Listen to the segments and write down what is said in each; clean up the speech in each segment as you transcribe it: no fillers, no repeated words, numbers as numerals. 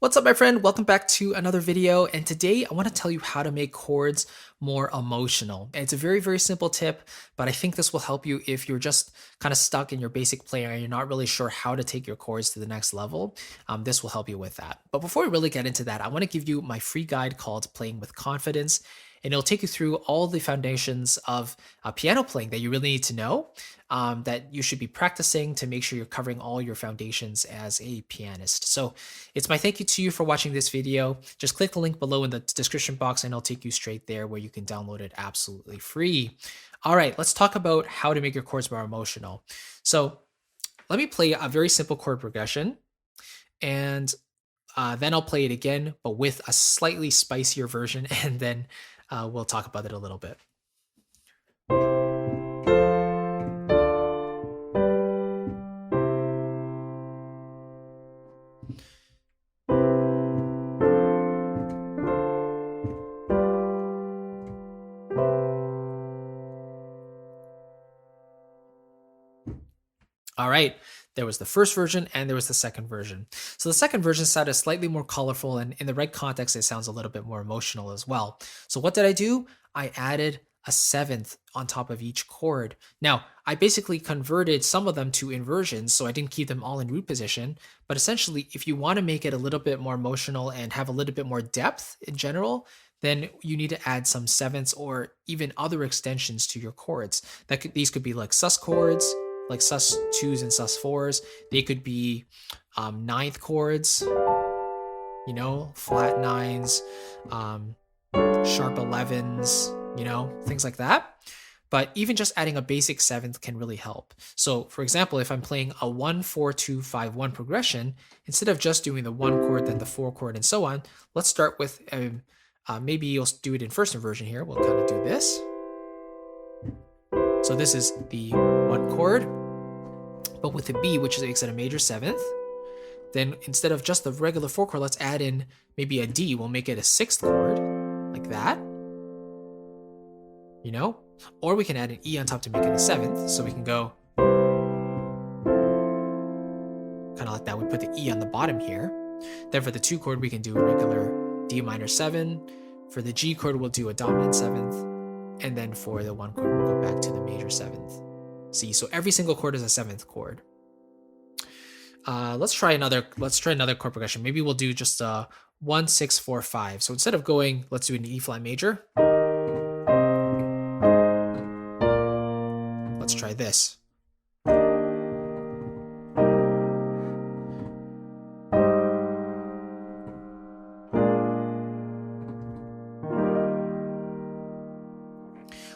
What's up, my friend? Welcome back to another video. And today I want to tell you how to make chords more emotional. And it's a very, very simple tip, but I think this will help you if you're just kind of stuck in your basic playing and you're not really sure how to take your chords to the next level. This will help you with that. But before we really get into that, I want to give you my free guide called Playing with Confidence. And it'll take you through all the foundations of piano playing that you really need to know, that you should be practicing to make sure you're covering all your foundations as a pianist. So it's my thank you to you for watching this video. Just click the link below in the description box and it'll take you straight there where you can download it absolutely free. All right, let's talk about how to make your chords more emotional. So let me play a very simple chord progression, and then I'll play it again, but with a slightly spicier version, and then we'll talk about it a little bit. All right, there was the first version and there was the second version. So the second version sounded slightly more colorful, and in the right context, it sounds a little bit more emotional as well. So what did I do? I added a seventh on top of each chord. Now, I basically converted some of them to inversions, so I didn't keep them all in root position. But essentially, if you want to make it a little bit more emotional and have a little bit more depth in general, then you need to add some sevenths or even other extensions to your chords. These could be like sus chords, like sus2s and sus4s. They could be ninth chords, you know, flat nines, sharp 11s, you know, things like that. But even just adding a basic seventh can really help. So for example, if I'm playing a 1, 4, 2, 5, 1 progression, instead of just doing the 1 chord, then the 4 chord, and so on, let's start with, maybe you'll do it in first inversion here. We'll kind of do this. So this is the 1 chord, but with a B, which makes it a major seventh. Then instead of just the regular 4 chord, let's add in maybe a D. We'll make it a 6th chord, like that. You know? Or we can add an E on top to make it a 7th. So we can go kind of like that. We put the E on the bottom here. Then for the 2 chord, we can do a regular D minor 7. For the G chord, we'll do a dominant 7th. And then for the 1 chord, we'll go back to the major 7th. See, so every single chord is a 7th chord. Let's try another chord progression. Maybe we'll do just a 1, 6, 4, 5. So instead of going, let's do an E flat major. Let's try this.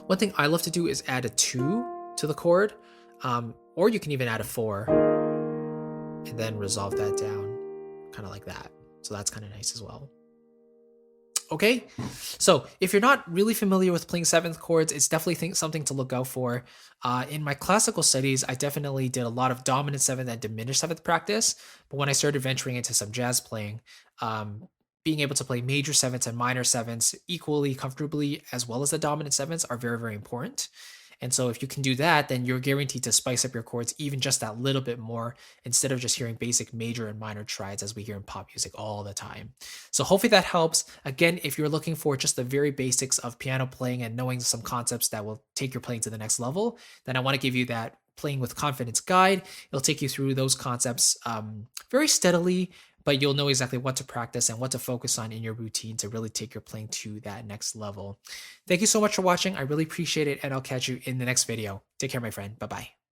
One thing I love to do is add a 2 to the chord, or you can even add a 4 and then resolve that down kind of like that. So that's kind of nice as well. Okay, so if you're not really familiar with playing 7th chords, it's definitely something to look out for. In my classical studies, I definitely did a lot of dominant 7th and diminished 7th practice, but when I started venturing into some jazz playing, being able to play major 7ths and minor 7ths equally comfortably, as well as the dominant 7ths, are very, very important. And so if you can do that, then you're guaranteed to spice up your chords even just that little bit more, instead of just hearing basic major and minor triads as we hear in pop music all the time. So hopefully that helps. Again, if you're looking for just the very basics of piano playing and knowing some concepts that will take your playing to the next level, then I want to give you that Playing with Confidence guide. It'll take you through those concepts very steadily, but you'll know exactly what to practice and what to focus on in your routine to really take your playing to that next level. Thank you so much for watching. I really appreciate it, and I'll catch you in the next video. Take care, my friend. Bye-bye.